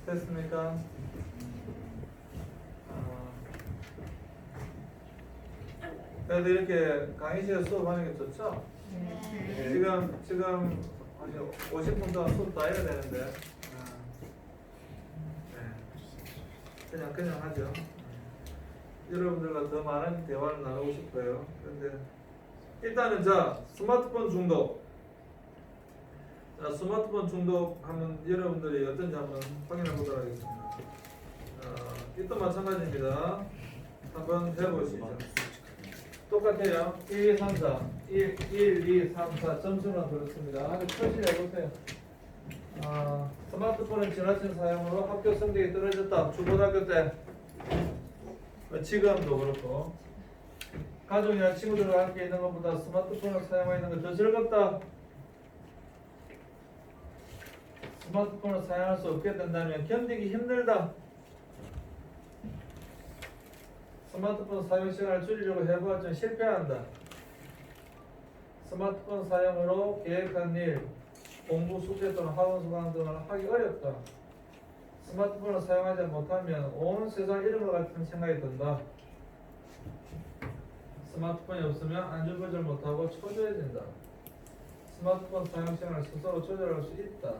됐습니까? 그래도 이렇게 강의실에 수업하는 게 좋죠? 네. 지금 아니 50분 동안 수업 다 해야 되는데 네. 그냥 하죠. 여러분들과 더 많은 대화를 나누고 싶어요. 그런데 일단은 자 스마트폰 중독. 자 스마트폰 중독 하면 여러분들이 어떤지 한번 확인해 보도록 하겠습니다. 이또 마찬가지입니다. 한번 해보시죠. 똑같아요. 1, 2, 3, 4. 1, 2, 3, 4 점수는 그렇습니다. 아주 표시를 해보세요. 스마트폰을 지나친 사용으로 학교 성적이 떨어졌다. 중고등학교 때. 지금도 그렇고. 가족이나 친구들과 함께 있는 것보다 스마트폰을 사용하는 게 더 즐겁다. 스마트폰을 사용할 수 없게 된다면 견디기 힘들다. 스마트폰 사용 시간을 줄이려고 해보았지만 실패한다. 스마트폰 사용으로 계획한 일, 공부, 숙제 또는 학원 수강 등을 하기 어렵다. 스마트폰을 사용하지 못하면 온 세상을 잃은 것 같은 생각이 든다. 스마트폰이 없으면 안절부절 못하고 초조해진다. 스마트폰 사용 시간을 스스로 조절할 수 있다.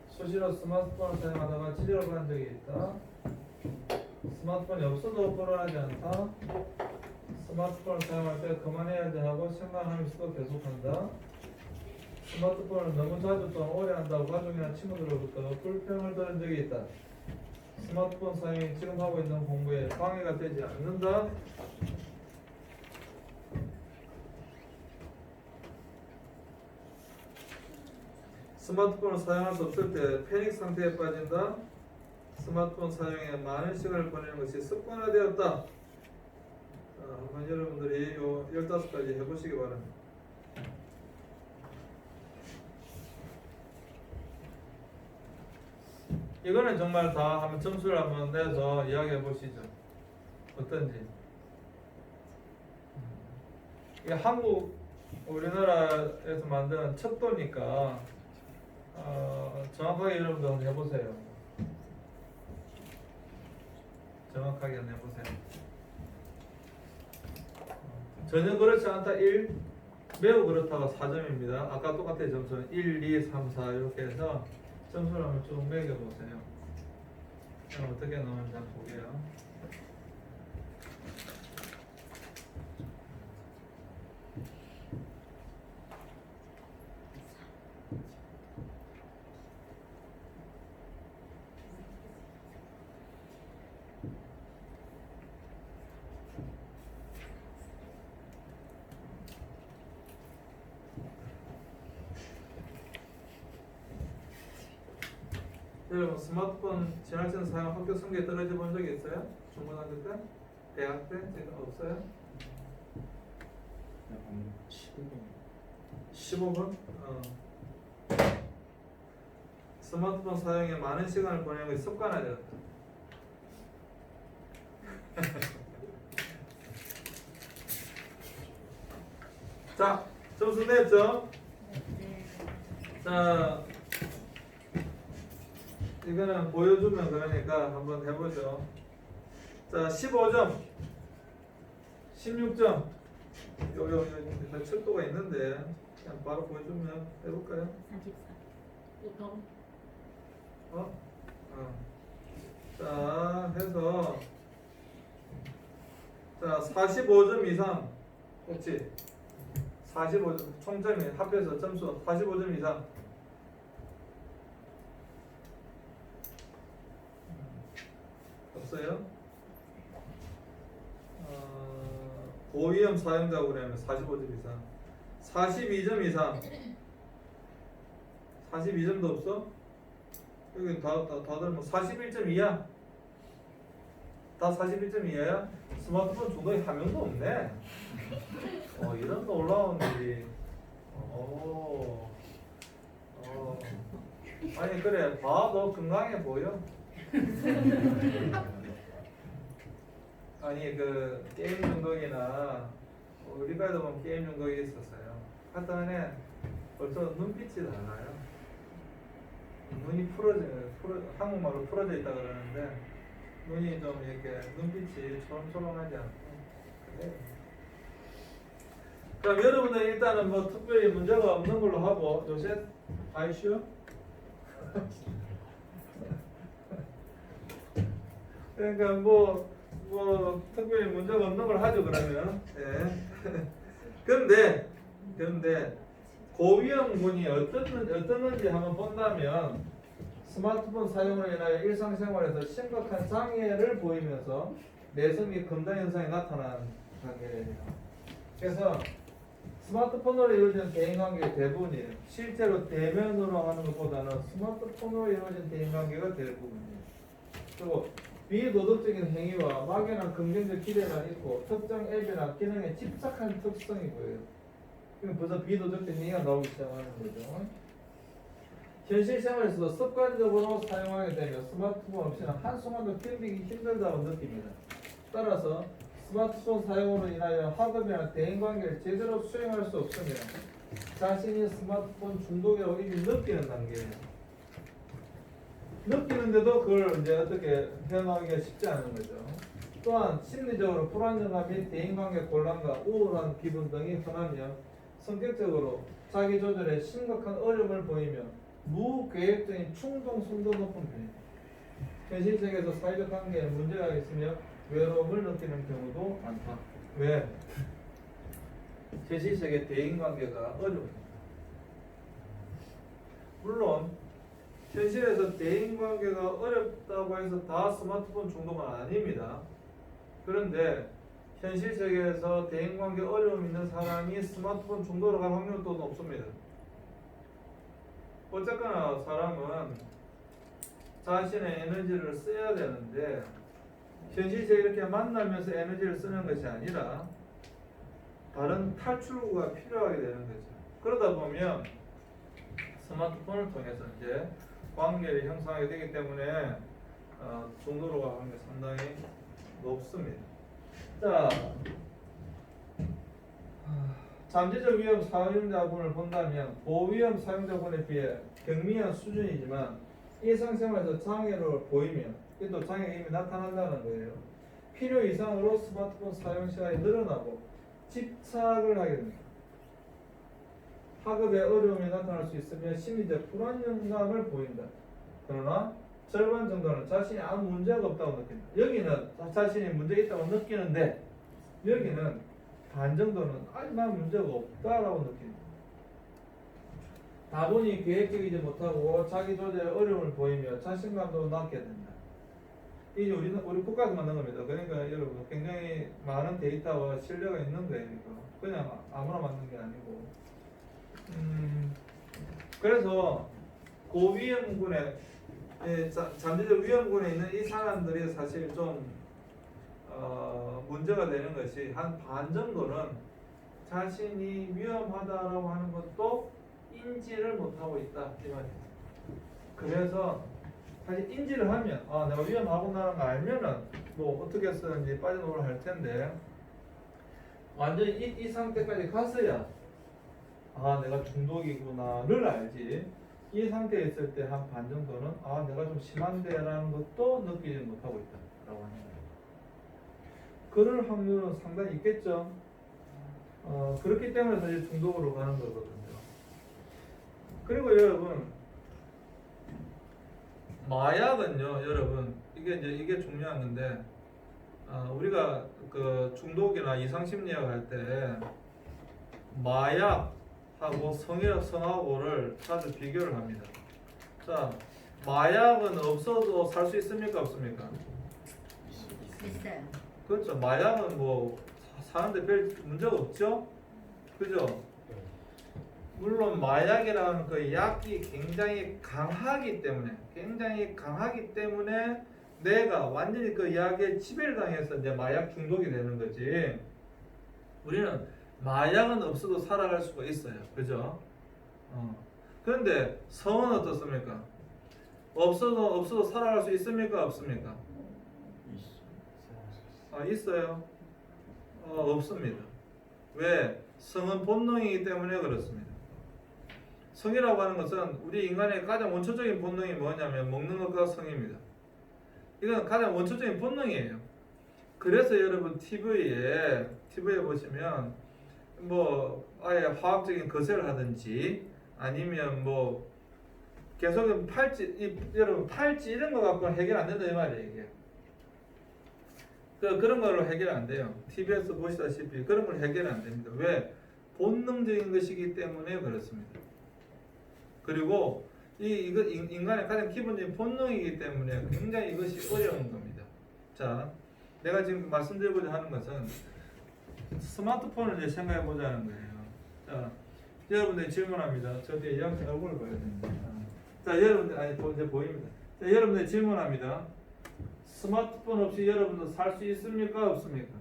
수시로 스마트폰을 사용하다가 지려를 받은 적이 있다. 스마트폰이 없어도 불안하지 않다. 스마트폰을 사용할 때 그만해야지 하고 생각하면서도 계속한다. 스마트폰을 너무 자주 또는 오래 한다고 가족이나 친구들로부터 불평을 들은 적이 있다. 스마트폰 사용이 지금 하고 있는 공부에 방해가 되지 않는다. 스마트폰을 사용할 수 없을 때 패닉 상태에 빠진다. 스마트폰 사용에 많은 시간을 보내는 것이 습관화되었다. 한번 여러분들이 요 15가지 해보시기 바랍니다. 이거는 정말 다 한번 점수를 한번 내서 이야기해 보시죠. 어떤지. 이게 우리나라에서 만든 척도니까 정확하게 여러분들 한번 해보세요. 정확하게 한번 해보세요. 전혀 그렇지 않다 1, 매우 그렇다가 4점입니다. 아까 똑같은 점수는 1, 2, 3, 4 이렇게 해서 점수를 한번 쭉 매겨보세요. 그럼 어떻게 나오는지 한번 보게요. 여러분 스마트폰 지나치는 사용 학교 성적이 떨어져 본 적이 있어요? 중고등학교 때? 대학 때? 지금 없어요? 15분. 15분? 스마트폰 사용에 많은 시간을 보내는 것이 습관화되었다. 자, 점수 냈죠? 자, 이거는 보여주면 그러니까 한번 해보죠. 자, 15점, 16점. 요 척도가 있는데 그냥 바로 보여주면 해볼까요? 34. 이거. 자, 해서 자, 45점 이상. 그렇지? 45점 총점이 합해서 점수 45점 이상. 없어요? 고위험 사용자 그러면 45점 이상. 42점 이상. 42점도 없어? 여기 다들 뭐 41점 이하? 다 41점 이하야? 스마트폰 중독이 한 명도 없네. 이런 거 올라오는 일이. 아니 그래 봐, 너 건강해 보여. 아니 그 게임 중독이나 우리가도 보면 게임 중독이 있었어요. 하여튼에 벌써 눈빛이 달라요. 눈이 한국말로 풀어져 있다 그러는데 눈이 좀 이렇게 눈빛이 초롱초롱하지 않고 그래요. 그럼 여러분들 일단은 뭐 특별히 문제가 없는 걸로 하고 요새 아이슈? 그러니까 뭐 특별히 문제가 없는 걸 하죠 그러면. 예. 근데 고위험군이 어떻는지 한번 본다면 스마트폰 사용으로 인하여 일상생활에서 심각한 장애를 보이면서 내성 및 금단 현상이 나타나는 단계예요. 그래서 스마트폰으로 이루어진 대인관계의 대부분이에요. 실제로 대면으로 하는 것보다는 스마트폰으로 이루어진 대인관계가 대부분이에요. 그리고 비도덕적인 행위와 막연한 긍정적 기대가 있고 특정 앱이나 기능에 집착한 특성이 보여요. 그럼 벌써 비도덕적인 행위가 나오기 시작하는 거죠. 현실 생활에서도 습관적으로 사용하게 되면 스마트폰 없이는 한순간도 견디기 힘들다고 느낍니다. 따라서 스마트폰 사용으로 인하여 학업이나 대인관계를 제대로 수행할 수 없으면 자신이 스마트폰 중독이라고 이미 느끼는 단계예요. 느끼는데도 그걸 이제 어떻게 헤어나오기가 쉽지 않은 거죠. 또한 심리적으로 불안정감 및 대인관계 곤란과 우울한 기분 등이 흔하며 성격적으로 자기 조절에 심각한 어려움을 보이며 무계획적인 충동성도 높은 편입니다. 현실 세계에서 사회적 관계에 문제가 있으며 외로움을 느끼는 경우도 많다. 왜? 현실 세계 대인관계가 어려워요. 물론 현실에서 대인관계가 어렵다고 해서 다 스마트폰 중독은 아닙니다. 그런데 현실 세계에서 대인관계 어려움 있는 사람이 스마트폰 중독으로 갈 확률은 또 높습니다. 어쨌거나 사람은 자신의 에너지를 써야 되는데 현실에서 이렇게 만나면서 에너지를 쓰는 것이 아니라 다른 탈출구가 필요하게 되는 거죠. 그러다 보면 스마트폰을 통해서 이제 관계를 형성하게 되기 때문에 중도로 가는 게 상당히 높습니다. 자, 잠재적 위험 사용자분을 본다면 고위험 사용자분에 비해 경미한 수준이지만 일상생활에서 장애를 보이며 또 장애가 이미 나타난다는 거예요. 필요 이상으로 스마트폰 사용 시간이 늘어나고 집착을 하게 됩니다. 학업에 어려움이 나타날 수 있으며 심리적 불안정감을 보인다. 그러나 절반 정도는 자신이 아무 문제가 없다고 느낀다. 여기는 자신이 문제가 있다고 느끼는데 여기는 반 정도는 난 문제가 없다라고 느낀다. 다분히 계획적이지 못하고 자기 조절에 어려움을 보이며 자신감도 낮게 된다. 이게 우리 국가에서 만든 겁니다. 그러니까 여러분 굉장히 많은 데이터와 신뢰가 있는 거예요. 그냥 아무나 만든 게 아니고. 그래서 고위험군에 잠재적 위험군에 있는 이 사람들이 사실 좀 문제가 되는 것이 한 반 정도는 자신이 위험하다라고 하는 것도 인지를 못하고 있다 이 말이에요. 그래서 사실 인지를 하면 내가 위험하구나라는 거 알면은 뭐 어떻게 해서든지 빠져나오려 할 텐데 완전히 이 상태까지 갔어야 내가 중독이구나를 알지. 이 상태에 있을 때 한 반 정도는 내가 좀 심한데라는 것도 느끼지 못하고 있다라고 하는 거예요. 그럴 확률은 상당히 있겠죠. 그렇기 때문에 사실 중독으로 가는 거거든요. 그리고 여러분 마약은요, 여러분 이게 중요한 건데 우리가 그 중독이나 이상심리학 할 때 마약하고 성하고를 자주 비교를 합니다. 자, 마약은 없어도 살 수 있습니까, 없습니까? 있어요. 그렇죠. 마약은 뭐 사는데 별 문제가 없죠, 그죠? 물론 마약이라는 그 약이 굉장히 강하기 때문에 내가 완전히 그 약에 지배를 당해서 이제 마약 중독이 되는 거지. 우리는 마약은 없어도 살아갈 수가 있어요, 그죠? 그런데 성은 어떻습니까? 없어도 살아갈 수 있습니까, 없습니까? 있어요. 없습니다. 왜? 성은 본능이기 때문에 그렇습니다. 성이라고 하는 것은 우리 인간의 가장 원초적인 본능이 뭐냐면 먹는 것과 성입니다. 이건 가장 원초적인 본능이에요. 그래서 여러분 TV에 보시면 뭐 아예 화학적인 거세를 하든지 아니면 뭐 계속 여러분 팔찌 이런 거 갖고는 해결 안 된다 이 말이에요. 이게 그런 걸로 해결 안 돼요. TV에서 보시다시피 그런 걸 해결 안 됩니다. 왜? 본능적인 것이기 때문에 그렇습니다. 그리고 이거 인간의 가장 기본적인 본능이기 때문에 굉장히 이것이 어려운 겁니다. 자, 내가 지금 말씀드리고자 하는 것은 스마트폰을 이제 생각해 보자는 거예요. 자, 여러분들 질문합니다. 저 뒤에 양팀 얼굴을 봐야 됩니다. 자, 여러분들 이제 보입니다. 자, 여러분들 질문합니다. 스마트폰 없이 여러분들 살 수 있습니까? 없습니까?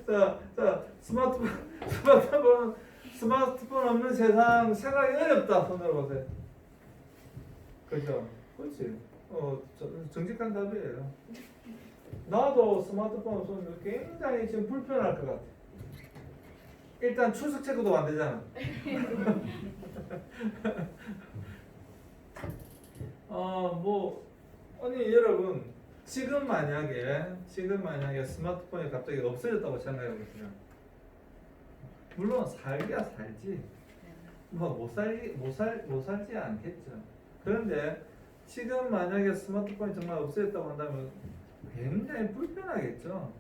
자, 스마트폰 없는 세상 생각이 어렵다. 손으로 보세요. 그죠? 그렇지. 정직한 답이에요. 나도 스마트폰 없으면 굉장히 지금 불편할 것 같아. 일단 출석 체크도 안 되잖아. 아니 여러분 지금 만약에 스마트폰이 갑자기 없어졌다고 생각해 보세요. 물론 살기야 살지. 못 살지 않겠죠. 그런데 지금 만약에 스마트폰이 정말 없어졌다고 한다면 굉장히 불편하겠죠.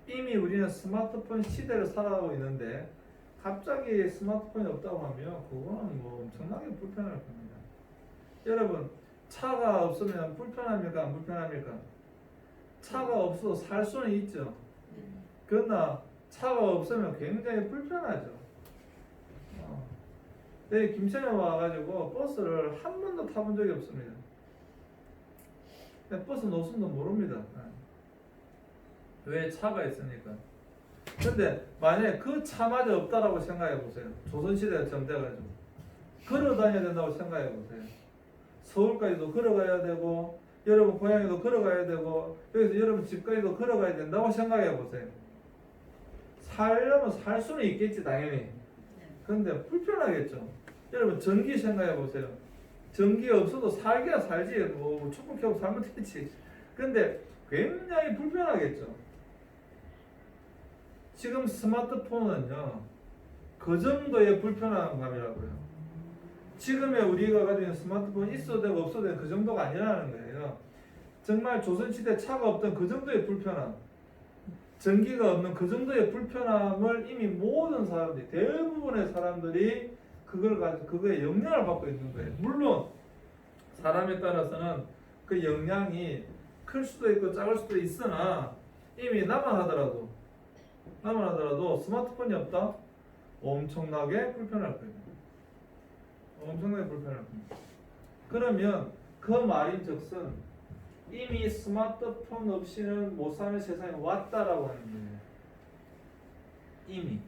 이미 우리는 스마트폰 시대를 살아가고 있는데 갑자기 스마트폰이 없다고 하면 그거는 뭐 엄청나게 불편할 겁니다. 여러분 차가 없으면 불편합니까? 안 불편합니까? 차가 없어도 살 수는 있죠. 그러나 차가 없으면 굉장히 불편하죠. 내일 김천에 와가지고 버스를 한 번도 타본 적이 없습니다. 버스 노선도 모릅니다. 왜? 차가 있으니까. 근데 만약에 그 차마저 없다라고 생각해 보세요. 조선시대처럼 돼가지고 걸어 다녀야 된다고 생각해 보세요. 서울까지도 걸어가야 되고 여러분 고향에도 걸어가야 되고 여기서 여러분 집까지도 걸어가야 된다고 생각해 보세요. 살려면 살 수는 있겠지 당연히. 근데 불편하겠죠. 여러분 전기 생각해 보세요. 전기 없어도 살기야 살지. 뭐 촛불 켜고 살면 되지. 근데 굉장히 불편하겠죠. 지금 스마트폰은요 그 정도의 불편한 감이라고요. 지금의 우리가 가지고 있는 스마트폰이 있어도 되고 없어도 되고 그 정도가 아니라는 거예요. 정말 조선시대 차가 없던 그 정도의 불편함, 전기가 없는 그 정도의 불편함을 이미 모든 사람들이, 대부분의 사람들이 그걸 가지고 그거에 영향을 받고 있는 거예요. 물론 사람에 따라서는 그 영향이 클 수도 있고 작을 수도 있으나 이미 나만 하더라도 스마트폰이 없다? 엄청나게 불편할 거예요. 엄청나게 불편할 겁니다. 그러면 그 말인즉슨 이미 스마트폰 없이는 못 사는 세상에 왔다라고 하는 거예요.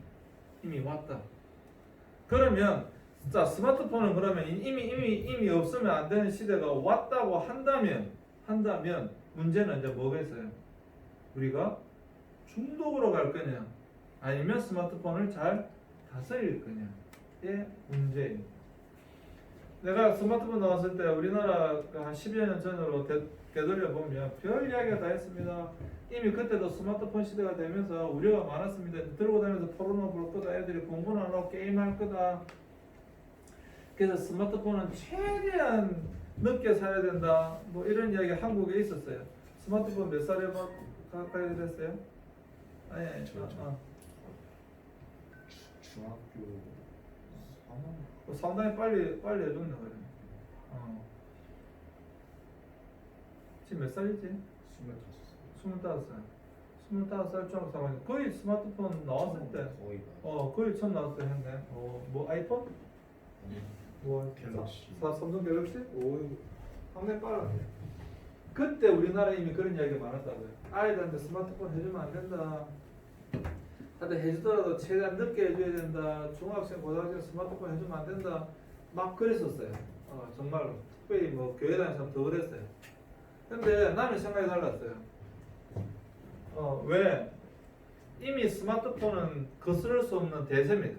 이미 왔다. 그러면 자 스마트폰은 그러면 이미 없으면 안 되는 시대가 왔다고 한다면 문제는 이제 뭐겠어요? 우리가 중독으로 갈 거냐 아니면 스마트폰을 잘 다스릴 거냐의 문제입니다. 내가 스마트폰 나왔을 때 우리나라 한 10여 년 전으로 되돌려보면 별 이야기가 다 했습니다. 이미 그때도 스마트폰 시대가 되면서 우려가 많았습니다. 들고 다니면서 포르노 볼 거다, 애들이 공부는 안 하고 게임할 거다. 그래서 스마트폰은 최대한 늦게 사야 된다. 뭐 이런 이야기 한국에 있었어요. 스마트폰 몇 살에 가까이 됐어요? 아니. 중학교 3학년 상당히 빨리 해줬네 그래. 지금 몇 살이지? 25살 중학교 3학년. 거의 스마트폰 나왔을 때. 거의 처음 나왔을 때 했네. 뭐 아이폰? 뭐 갤럭시. 삼성 갤럭시? 오, 상당히 빨랐네. 그때 우리나라 이미 그런 이야기가 많았다고요. 아이들한테 스마트폰 해주면 안 된다. 하여튼 해주더라도 최대한 늦게 해줘야 된다. 중학생, 고등학생 스마트폰 해주면 안 된다. 막 그랬었어요. 정말로. 특별히 뭐 교회 다니는 사람 더 그랬어요. 근데 나는 생각이 달랐어요. 왜? 이미 스마트폰은 거스를 수 없는 대세입니다.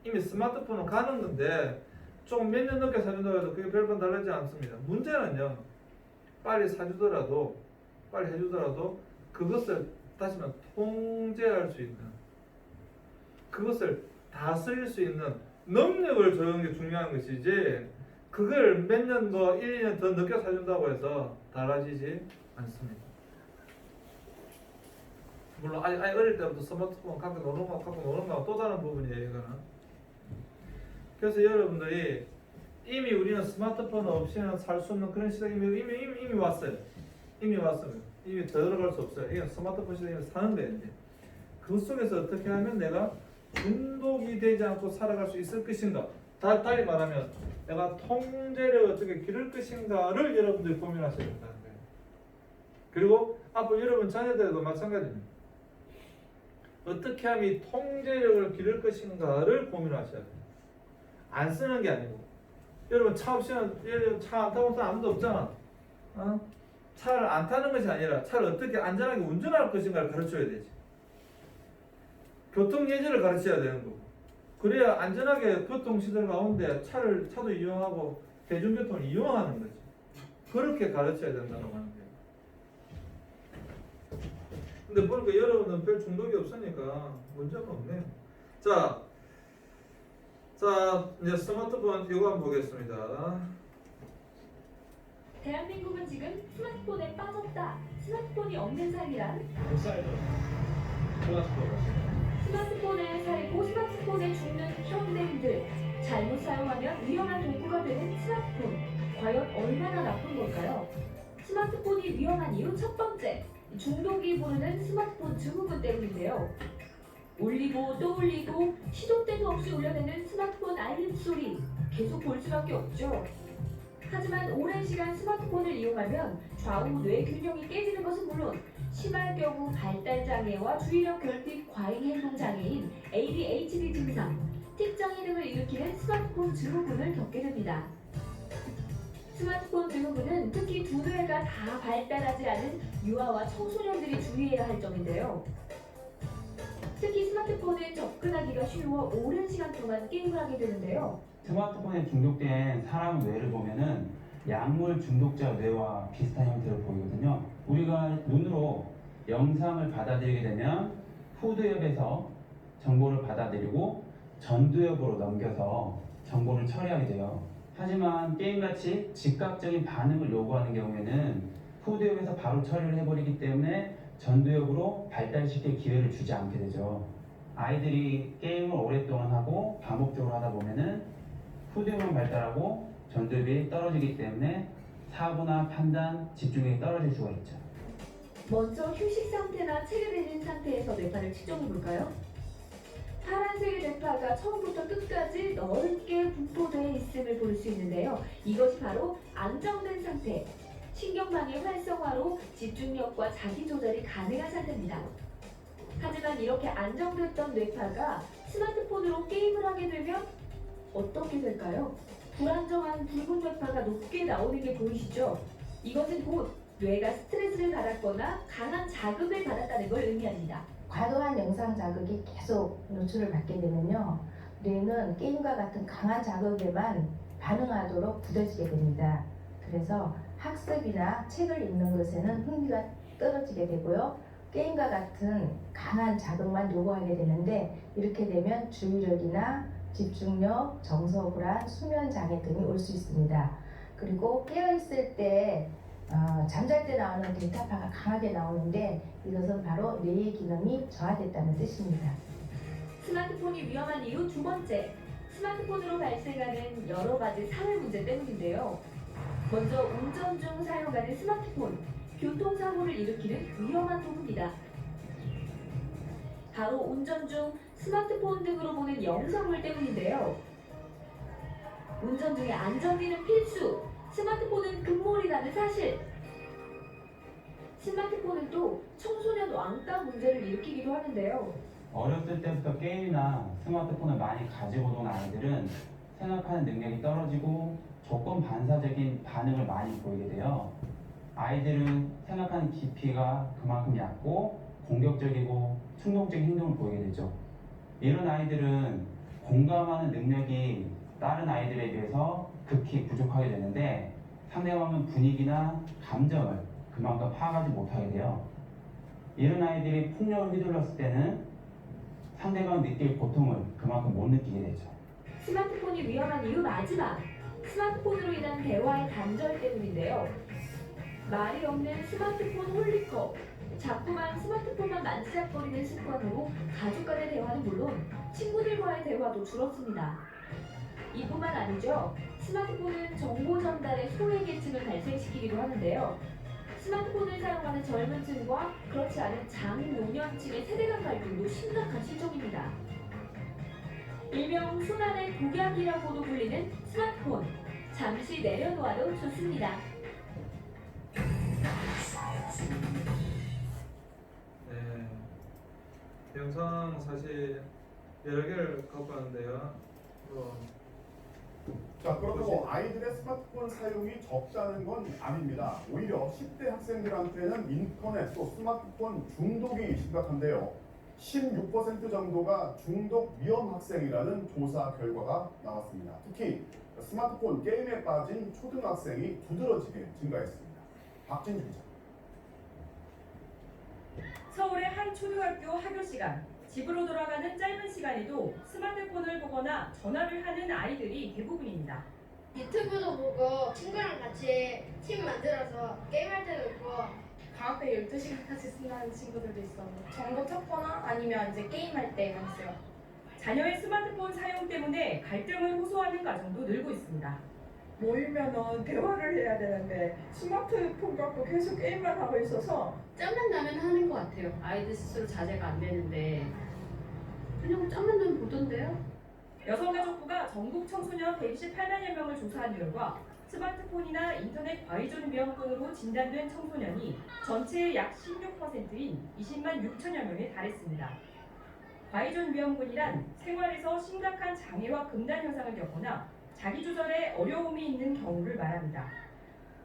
이미 스마트폰은 가는 건데 조금 몇 년 늦게 사준다고 해도 그게 별반 다르지 않습니다. 문제는요, 빨리 사주더라도 빨리 해주더라도 그것을 다시 말해 통제할 수 있는, 그것을 다스릴 수 있는 능력을 줘주는 게 중요한 것이지, 그걸 몇 년 더 1, 2년 더 늦게 사준다고 해서 달라지지 않습니다. 물론 아니 어릴 때부터 스마트폰 갖고 노는 거 또 다른 부분이에요, 이거는. 그래서 여러분들이 이미 우리는 스마트폰 없이는 살 수 없는 그런 시대가 이미 왔어요. 이미 왔어요. 이미 더 들어갈 수 없어요. 이게 스마트폰 시대에 사는 거예요, 이제. 그 속에서 어떻게 하면 내가 중독이 되지 않고 살아갈 수 있을 것인가? 달리 말하면 내가 통제를 어떻게 기를 것인가를 여러분들이 고민하셔야 된다는 거예요. 그리고 앞으로 여러분 자녀들도 마찬가지입니다. 어떻게 하면 이 통제력을 기를 것인가를 고민하셔야 돼요. 안 쓰는 게 아니고. 여러분 차 없이는, 여러분 차 안 타고 사람 아무도 없잖아. 차를 안 타는 것이 아니라 차를 어떻게 안전하게 운전할 것인가를 가르쳐야 되지. 교통 예절을 가르쳐야 되는 거고. 그래야 안전하게 교통시설 가운데 차도 이용하고 대중교통을 이용하는 거지. 그렇게 가르쳐야 된다고 하는 거예요. 근데 보니까 여러분은 별 중독이 없으니까 문제가 없네요. 자, 이제 스마트폰 이거 한번 보겠습니다. 대한민국은 지금 스마트폰에 빠졌다. 스마트폰이 없는 삶이란? 스마트폰에 살고 스마트폰에 죽는 현대인들. 잘못 사용하면 위험한 도구가 되는 스마트폰. 과연 얼마나 나쁜 걸까요? 스마트폰이 위험한 이유 첫 번째. 중독이 부르는 스마트폰 증후군 때문인데요. 올리고 또 올리고 시도 때도 없이 울려대는 스마트폰 알림 소리. 계속 볼 수밖에 없죠. 하지만 오랜 시간 스마트폰을 이용하면 좌우 뇌 균형이 깨지는 것은 물론 심할 경우 발달 장애와 주의력 결핍 과잉 행동 장애인 ADHD 증상, 틱장애 등을 일으키는 스마트폰 증후군을 겪게 됩니다. 스마트폰 증후군은 특히 두 뇌가 다 발달하지 않은 유아와 청소년들이 주의해야 할 점인데요. 특히 스마트폰에 접근하기가 쉬워 오랜 시간 동안 게임을 하게 되는데요. 스마트폰에 중독된 사람 뇌를 보면은 약물 중독자 뇌와 비슷한 형태를 보이거든요. 우리가 눈으로 영상을 받아들이게 되면 후두엽에서 정보를 받아들이고 전두엽으로 넘겨서 정보를 처리하게 돼요. 하지만 게임같이 즉각적인 반응을 요구하는 경우에는 후두엽에서 바로 처리를 해버리기 때문에 전두엽으로 발달시킬 기회를 주지 않게 되죠. 아이들이 게임을 오랫동안 하고 반복적으로 하다 보면은 후두엽만 발달하고 전두엽이 떨어지기 때문에 사고나 판단, 집중력이 떨어질 수가 있죠. 먼저 휴식 상태나 체결되는 상태에서 뇌파를 측정해 볼까요? 파란색의 뇌파가 처음부터 끝까지 넓게 분포되어 있음을 볼 수 있는데요. 이것이 바로 안정된 상태, 신경망의 활성화로 집중력과 자기조절이 가능한 상태입니다. 하지만 이렇게 안정됐던 뇌파가 스마트폰으로 게임을 하게 되면 어떻게 될까요? 불안정한 붉은 뇌파가 높게 나오는 게 보이시죠? 이것은 곧 뇌가 스트레스를 받았거나 강한 자극을 받았다는 걸 의미합니다. 과도한 영상 자극이 계속 노출을 받게 되면요, 뇌는 게임과 같은 강한 자극에만 반응하도록 굳어지게 됩니다. 그래서 학습이나 책을 읽는 것에는 흥미가 떨어지게 되고요, 게임과 같은 강한 자극만 요구하게 되는데, 이렇게 되면 주의력이나 집중력, 정서 불안, 수면 장애 등이 올 수 있습니다. 그리고 깨어있을 때 잠잘 때 나오는 델타파가 강하게 나오는데, 이것은 바로 뇌의 기능이 저하됐다는 뜻입니다. 스마트폰이 위험한 이유 두 번째, 스마트폰으로 발생하는 여러 가지 사회 문제 때문인데요. 먼저 운전 중 사용하는 스마트폰, 교통사고를 일으키는 위험한 도구입니다. 바로 운전 중 스마트폰 등으로 보는 영상물 때문인데요. 운전 중에 안전비는 필수, 스마트폰은 금물이라는 사실. 스마트폰은 또 청소년 왕따 문제를 일으키기도 하는데요. 어렸을 때부터 게임이나 스마트폰을 많이 가지고 노는 아이들은 생각하는 능력이 떨어지고 조건 반사적인 반응을 많이 보이게 돼요. 아이들은 생각하는 깊이가 그만큼 얕고 공격적이고 충동적인 행동을 보이게 되죠. 이런 아이들은 공감하는 능력이 다른 아이들에 비해서 극히 부족하게 되는데 상대방의 분위기나 감정을 그만큼 파악하지 못하게 돼요. 이런 아이들이 폭력을 휘둘렀을 때는 상대방이 느낄 고통을 그만큼 못 느끼게 되죠. 스마트폰이 위험한 이유 마지막. 스마트폰으로 인한 대화의 단절 때문인데요. 말이 없는 스마트폰 홀리컵. 자꾸만 스마트폰만 만지작거리는 습관으로 가족 간의 대화는 물론 친구들과의 대화도 줄었습니다. 이뿐만 아니죠. 스마트폰은 정보 전달의 소외계층을 발생시키기도 하는데요. 스마트폰을 사용하는 젊은 층과 그렇지 않은 장노년층의 세대 간 갈등도 심각한 실정입니다. 일명 손안의 독약이라고도 불리는 스마트폰. 잠시 내려놓아도 좋습니다. 네. 영상 사실 여러 개를 갖고 왔는데요. 자, 그렇다고 아이들의 스마트폰 사용이 적다는 건 아닙니다. 오히려 10대 학생들한테는 인터넷 또 스마트폰 중독이 심각한데요. 16% 정도가 중독 위험 학생이라는 조사 결과가 나왔습니다. 특히 스마트폰 게임에 빠진 초등학생이 두드러지게 증가했습니다. 박진주 기자. 서울의 한 초등학교 학교 시간, 집으로 돌아가는 짧은 시간에도 스마트폰을 보거나 전화를 하는 아이들이 대부분입니다. 유튜브도 보고 친구랑 같이 팀 만들어서 게임할 때도 있고 방학때 12시간까지 쓴다는 친구들도 있어. 정보 찾거나 아니면 이제 게임할 때만 써요. 자녀의 스마트폰 사용 때문에 갈등을 호소하는 가정도 늘고 있습니다. 모이면은 대화를 해야 되는데 스마트폰 갖고 계속 게임만 하고 있어서 짬만 나면 하는 것 같아요. 아이들 스스로 자제가 안 되는데 그냥 짬만 나면 보던데요. 여성가족부가 전국 청소년 128만여 명을 조사한 결과 스마트폰이나 인터넷 과의존 위험군으로 진단된 청소년이 전체의 약 16%인 20만 6천여 명에 달했습니다. 과의존 위험군이란 생활에서 심각한 장애와 금단 현상을 겪거나 자기조절에 어려움이 있는 경우를 말합니다.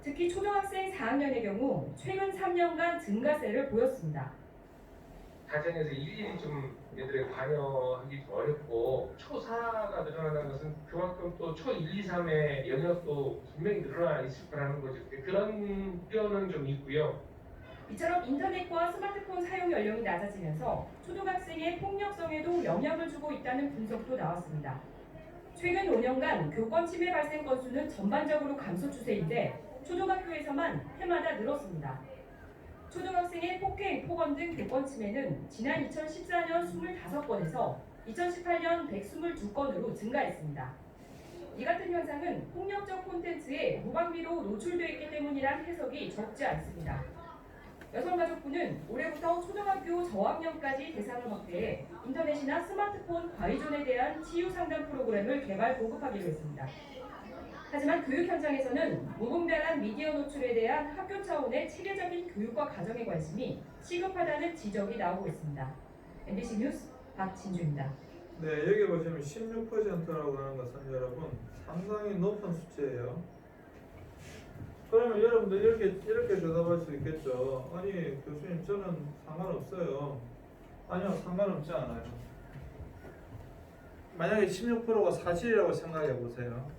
특히 초등학생 4학년의 경우 최근 3년간 증가세를 보였습니다. 가정에서 일일이 좀 얘들에 관여하기 좀 어렵고 초4가 늘어나는 것은 그만큼 또 초1, 2, 3의 영역도 분명히 늘어나 있을 거라는 거죠. 그런 우려는 좀 있고요. 이처럼 인터넷과 스마트폰 사용 연령이 낮아지면서 초등학생의 폭력성에도 영향을 주고 있다는 분석도 나왔습니다. 최근 5년간 교권 침해 발생 건수는 전반적으로 감소 추세인데 초등학교에서만 해마다 늘었습니다. 초등학생의 폭행, 폭언 등 교권 침해는 지난 2014년 25건에서 2018년 122건으로 증가했습니다. 이 같은 현상은 폭력적 콘텐츠에 무방비로 노출되어 있기 때문이란 해석이 적지 않습니다. 여성가족부는 올해부터 초등학교 저학년까지 대상을 확대해 인터넷이나 스마트폰 과의존에 대한 치유 상담 프로그램을 개발 보급하기로 했습니다. 하지만 교육 현장에서는 무분별한 미디어 노출에 대한 학교 차원의 체계적인 교육과 가정의 관심이 시급하다는 지적이 나오고 있습니다. MBC 뉴스 박진주입니다. 네, 여기 보시면 16%라고 하는 것은 여러분 상당히 높은 수치예요. 그러면 여러분들 이렇게 대답할 수 있겠죠. 아니 교수님 저는 상관없어요. 아니요, 상관없지 않아요. 만약에 16%가 사실이라고 생각해 보세요.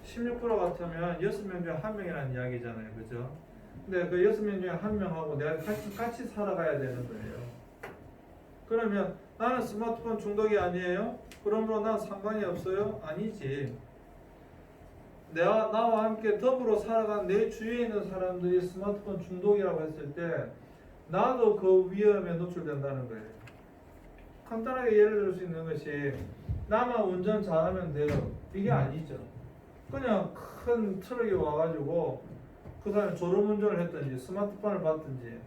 16% 같으면 6명 중에 1명이라는 이야기잖아요. 그죠? 근데 그 6명 중에 1명하고 내가 같이 살아가야 되는 거예요. 그러면 나는 스마트폰 중독이 아니에요? 그러므로 난 상관이 없어요? 아니지. 나와 함께 더불어 살아간 내 주위에 있는 사람들이 스마트폰 중독이라고 했을 때 나도 그 위험에 노출된다는 거예요. 간단하게 예를 들 수 있는 것이 나만 운전 잘하면 돼요. 이게 아니죠. 그냥 큰 트럭이 와가지고 그 사람이 졸음운전을 했든지 스마트폰을 봤든지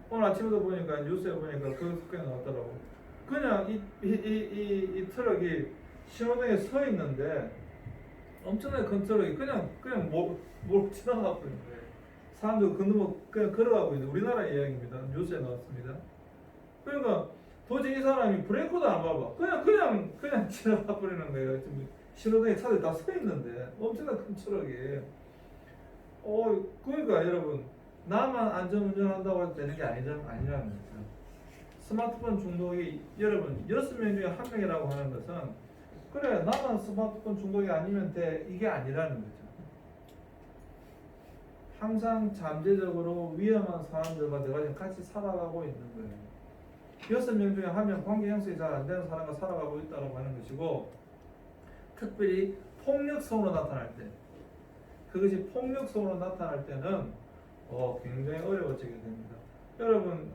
오늘 아침에도 보니까 뉴스에 보니까 그게 나왔더라고. 그냥 이 트럭이 신호등에 서 있는데 엄청나게 큰 트럭이 그냥 몰고 지나가 버린 거예요. 사람들 건너면 그냥 걸어가고 있는 우리나라의 이야기입니다. 뉴스에 나왔습니다. 그러니까 도저히 이 사람이 브레이크도 안 밟아. 그냥 지나가 버리는 거예요. 지금 신호등에 차들이 다 서 있는데 엄청나게 큰 트럭이. 그러니까 여러분 나만 안전운전한다고 해도 되는 게 아니라는 거죠. 스마트폰 중독이 여러분 6명 중에 1명이라고 하는 것은 그래 나만 스마트폰 중독이 아니면 돼 이게 아니라는 거죠. 항상 잠재적으로 위험한 사람들과 내가 지금 같이 살아가고 있는 거예요. 6명 중에 1명 관계 형성이 잘 안 되는 사람과 살아가고 있다고 하는 것이고, 특별히 폭력성으로 나타날 때, 그것이 폭력성으로 나타날 때는 굉장히 어려워지게 됩니다. 여러분,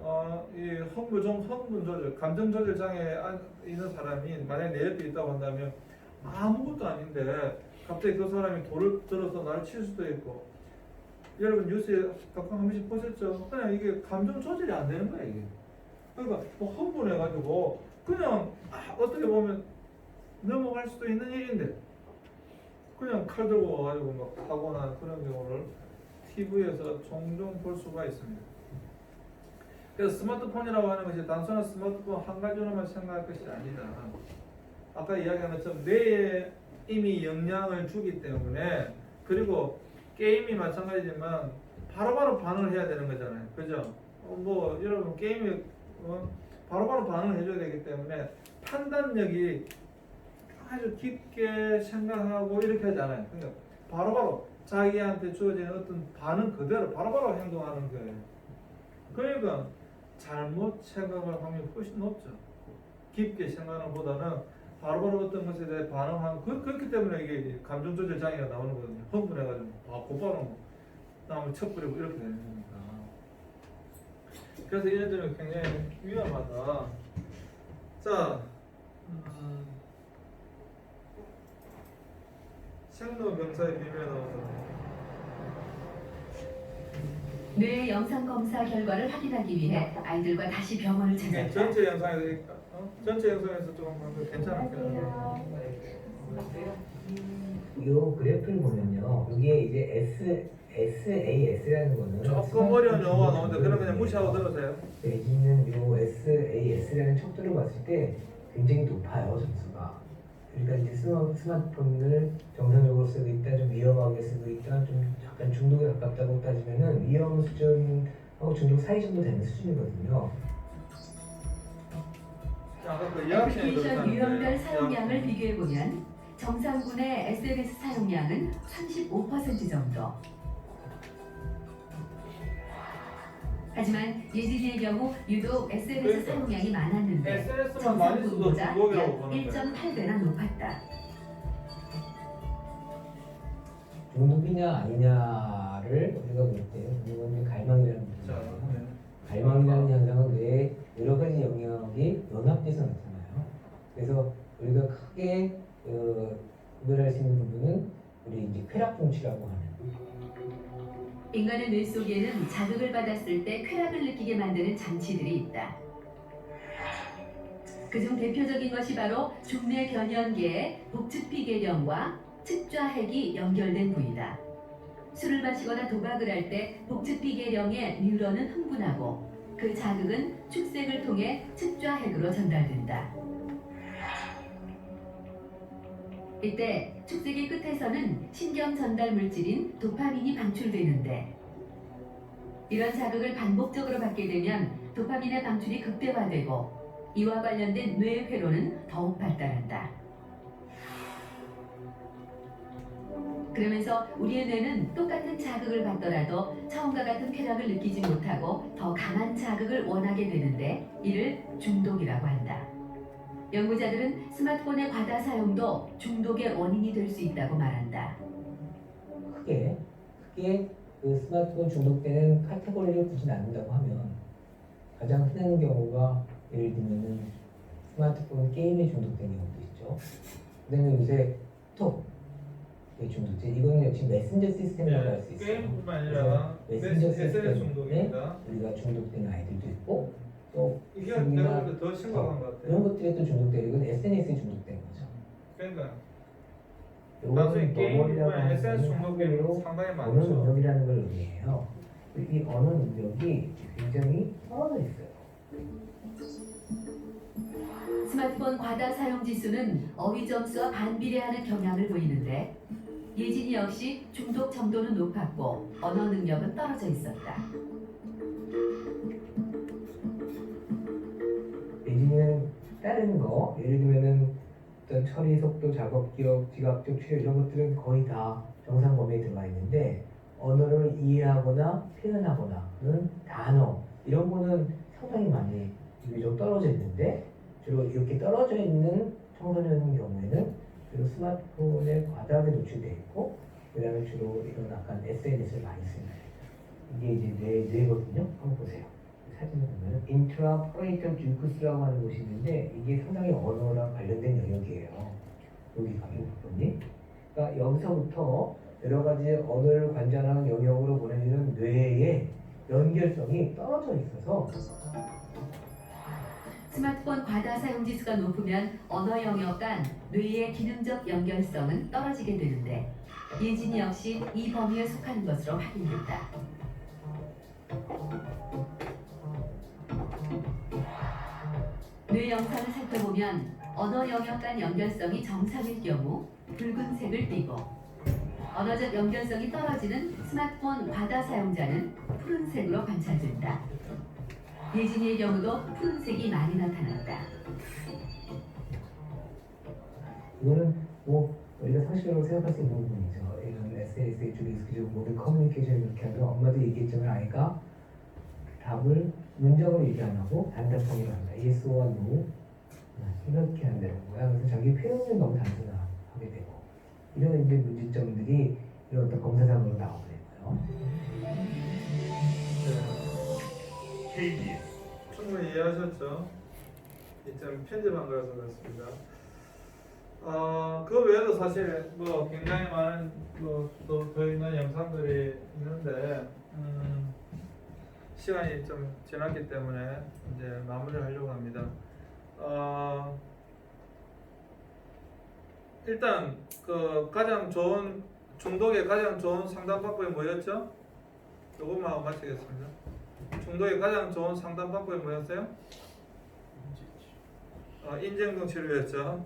이 흥분 조절, 감정 조절 장애에 있는 사람이 만약 내 옆에 있다고 한다면 아무것도 아닌데 갑자기 그 사람이 돌을 들어서 나를 칠 수도 있고, 여러분 뉴스에 가끔 한 번씩 보셨죠? 그냥 이게 감정 조절이 안 되는 거예요, 이게. 그러니까 뭐 흥분해가지고 그냥 어떻게 보면 넘어갈 수도 있는 일인데 그냥 칼 들고 와가지고 막 사고 난 그런 경우를 TV에서 종종 볼 수가 있습니다. 그래서 스마트폰이라고 하는 것이 단순한 스마트폰 한 가지로만 생각할 것이 아니다. 아까 이야기한 것처럼 뇌에 이미 영향을 주기 때문에, 그리고 게임이 마찬가지지만 바로바로 반응을 해야 되는 거잖아요. 그죠? 뭐 여러분 게임이 바로바로 반응을 해줘야 되기 때문에 판단력이 아주 깊게 생각하고 이렇게 하지 않아요. 그러니까 바로바로 자기한테 주어지는 어떤 반응 그대로 바로바로 행동하는 거예요. 그러니까 잘못 생각할 확률이 훨씬 높죠. 깊게 생각하는 것보다는 바로바로 어떤 것에 대해 반응하는, 그렇기 때문에 이게 감정조절 장애가 나오는 거거든요. 흥분해가지고 곧바로 남을 쳐버리고 이렇게 되는 겁니다. 그래서 이런 점이 굉장히 위험하다. 자, 생로병사의 비밀에 나오는 뇌 영상 검사 결과를 확인하기 위해 아이들과 다시 병원을 찾았다. 전체 영상에서 조금 괜찮을까요? 이 그래프를 보면요, 이게 이제 SAS라는 거는 조금 어려운 용어가 나오는데 그럼 그냥 무시하고 들으세요. 여기 있는 이 SAS라는 척도를 봤을 때 굉장히 높아요, 점수가. 그러니까 이제 스마트폰을 정상적으로 쓰고 있다, 좀 위험하게 쓰고 있다, 좀 약간 중독에 가깝다고 따지면은 위험 수준하고 중독 사이 정도 되는 수준이거든요. 애플리케이션 유형별 사용량을 비교해보면 정상군의 SNS 사용량은 35% 정도. 하지만 예진이의 경우 유독 SNS 사용량이 많았는데 정상군보다 약 1.8배나 높았다. 중독이냐 아니냐를 우리가 볼 때 이건 갈망이라는 거죠. 갈망이라는 현상은 뇌에 여러 가지 영역이 연합돼서 나타나요. 그래서 우리가 크게 구별할 수 있는 부분은 우리 이제 쾌락통치라고 하는. 인간의 뇌 속에는 자극을 받았을 때 쾌락을 느끼게 만드는 장치들이 있다. 그중 대표적인 것이 바로 중뇌 견연계의 복층피계령과 측좌핵이 연결된 부위다. 술을 마시거나 도박을 할 때 복층피계령의 뉴런은 흥분하고 그 자극은 축색을 통해 측좌핵으로 전달된다. 이때 축색의 끝에서는 신경 전달 물질인 도파민이 방출되는데, 이런 자극을 반복적으로 받게 되면 도파민의 방출이 극대화되고 이와 관련된 뇌 회로는 더욱 발달한다. 그러면서 우리의 뇌는 똑같은 자극을 받더라도 처음과 같은 쾌락을 느끼지 못하고 더 강한 자극을 원하게 되는데 이를 중독이라고 한다. 연구자들은 스마트폰의 과다 사용도 중독의 원인이 될 수 있다고 말한다. 크게 그 스마트폰 중독되는 카테고리를 굳이 나눈다고 하면 가장 흔한 경우가 예를 들면은 스마트폰 게임에 중독된 경우도 있죠. 그다음에 요새 톡에 중독돼. 이거는 역시 메신저 시스템이라고 할 수 있어요. 게임뿐만 아니라 메신저 시스템에 중독입니다. 우리가 중독된 아이들도 있고, 또 이게 내가 볼때 더 심각한 것 같아요. 이런 것들에 또 중독되고, 이건 SNS에 중독된 거죠. 그러니까 요거는 게임뿐만 아니라 하는 SNS 중독이 한글로 상당히 언어 많죠. 능력이라는 걸 의미해요. 이 언어 능력이 굉장히 떨어져 있어요. 스마트폰 과다 사용 지수는 어휘 점수와 반비례하는 경향을 보이는데 예진이 역시 중독 정도는 높았고 언어 능력은 떨어져 있었다. 예진이는 다른 거, 예를 들면은 어떤 처리 속도, 작업 기억, 지각적 추려 이런 것들은 거의 다 정상 범위에 들어가 있는데 언어를 이해하거나 표현하거나는 단어 이런 거는 상당히 많이 비교적 떨어져 있는데 주로 이렇게 떨어져 있는 청소년의 경우에는 주로 스마트폰에 과다하게 노출되어 있고 그다음에 주로 이런 약간 SNS를 많이 씁니다. 이게 이제 뇌거든요. 한번 보세요. 사진을 보면 인트라퍼레이터 듀쿠스라고 하는 곳이 있는데 이게 상당히 언어랑 관련된 영역이에요. 여기가 이 부분이. 그러니까 여기서부터 여러 가지 언어를 관장하는 영역으로 보내지는 뇌의 연결성이 떨어져 있어서 스마트폰 과다 사용 지수가 높으면 언어 영역 간 뇌의 기능적 연결성은 떨어지게 되는데 예진이 역시 이 범위에 속하는 것으로 확인됐다. 뇌 영상을 살펴보면 언어 영역 간 연결성이 정상일 경우 붉은색을 띠고 언어적 연결성이 떨어지는 스마트폰 과다 사용자는 푸른색으로 관찰된다. 예진이의 경우도 푸른색이 많이 나타났다. 이거는 뭐 우리가 상식적으로 생각할 수 있는 부분이죠. 이런 SNS 쪽에서 그죠 모든 커뮤니케이션을 이렇게 하면 엄마도 얘기했지만 아이가 답을 문장으로 얘기 안 하고 단답형으로 한다. Yes와 No 이렇게 한다는 거야. 그래서 자기 표현을 너무 단순하게 되고 이런 이제 문제점들이 이런 어떤 검사상으로 나오게 되고요. KBS 충분히 이해하셨죠? 이점 편집한 거라서 그렇습니다. 그 외에도 사실 뭐 굉장히 많은 더 있는 영상들이 있는데 시간이 좀 지났기 때문에 이제 마무리를 하려고 합니다. 일단 그 가장 좋은 중독의 가장 좋은 상담 방법이 뭐였죠? 요것만 하고 마치겠습니다. 중독의 가장 좋은 상담 방법이 뭐였어요? 인지행동 치료였죠.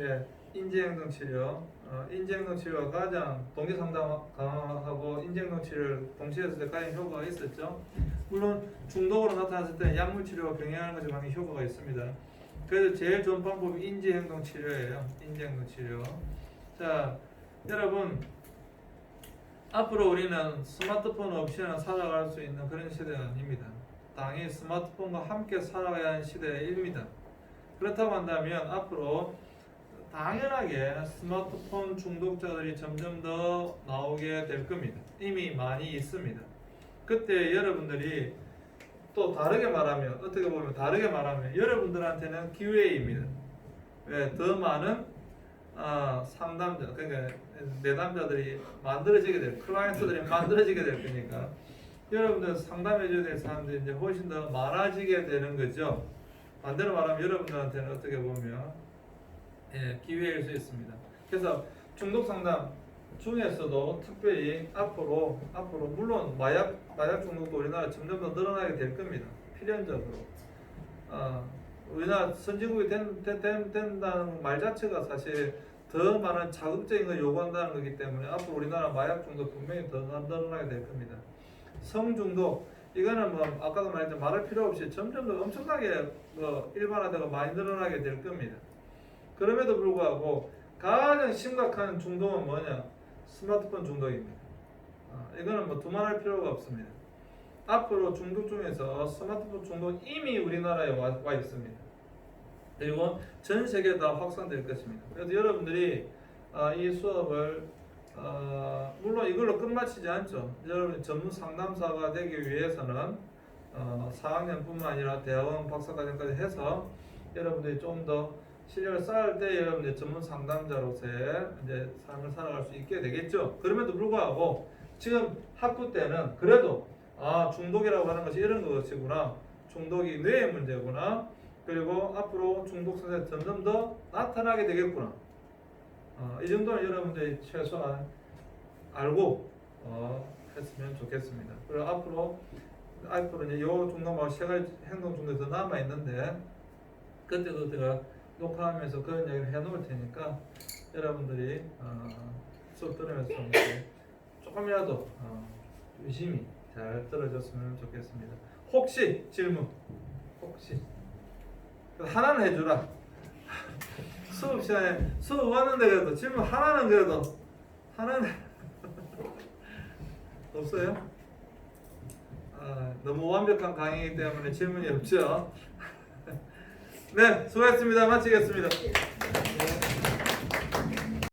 예, 인지행동 치료. 인지행동 치료가 가장 동기 상담 강화하고 인지행동 치료를 동시에 했을 때 가장 효과가 있었죠. 물론 중독으로 나타났을 때 약물 치료와 병행하는 것이 많이 효과가 있습니다. 그래서 제일 좋은 방법이 인지행동 치료예요. 인지행동 치료. 자, 여러분 앞으로 우리는 스마트폰 없이는 살아갈 수 있는 그런 시대가 아닙니다. 당연히 스마트폰과 함께 살아가야 하는 시대입니다. 그렇다고 한다면 앞으로 당연하게 스마트폰 중독자들이 점점 더 나오게 될 겁니다. 이미 많이 있습니다. 그때 여러분들이 또 다르게 말하면 어떻게 보면 다르게 말하면 여러분들한테는 기회입니다. 왜? 더 많은 상담자 그러니까 내담자들이 만들어지게 될 클라이언트들이 만들어지게 될 거니까 여러분들 상담해줘야 될 사람들이 이제 훨씬 더 많아지게 되는 거죠. 반대로 말하면 여러분들한테는 어떻게 보면 기회일 수 있습니다. 그래서 중독 상담 중에서도 특별히 앞으로 물론 마약 중독도 우리나라 점점 더 늘어나게 될 겁니다. 필연적으로 우리나라 선진국이 된다는 말 자체가 사실 더 많은 자극적인 걸 요구한다는 거기 때문에 앞으로 우리나라 마약 중독 분명히 더 늘어나게 될 겁니다. 성중독 이거는 뭐 아까도 말했지만 말할 필요 없이 점점 더 엄청나게 일반화되고 많이 늘어나게 될 겁니다. 그럼에도 불구하고 가장 심각한 중독은 뭐냐? 스마트폰 중독입니다. 이거는 뭐 두말할 필요가 없습니다. 앞으로 중독 중에서 스마트폰 중독 이미 우리나라에 와 있습니다. 그리고 전 세계에 다 확산될 것입니다. 그래서 여러분들이 이 수업을 물론 이걸로 끝마치지 않죠. 여러분 전문 상담사가 되기 위해서는 4학년뿐만 아니라 대학원 박사과정까지 해서 여러분들이 좀 더 실력을 쌓을 때 여러분들 전문 상담자로서의 이제 삶을 살아갈 수 있게 되겠죠. 그럼에도 불구하고 지금 학부 때는 그래도 중독이라고 하는 것이 이런 것이구나. 중독이 뇌의 문제구나. 그리고 앞으로 중독 상태가 점점 더 나타나게 되겠구나. 이 정도는 여러분들이 최소한 알고 했으면 좋겠습니다. 그리고 앞으로 이제 요 중독하고 세 가지 행동 중독이 더 남아 있는데 그때도 제가 녹화하면서 그런 얘기를 해놓을 테니까 여러분들이 수업 들으면서 조금이라도 유심히 잘 들어줬으면 좋겠습니다. 혹시 질문 혹시 하나는 해주라. 수업 시간에 수업 왔는데 그래도 질문 하나는 그래도 하나는 없어요? 너무 완벽한 강의이기 때문에 질문이 없죠. 네, 수고했습니다. 마치겠습니다.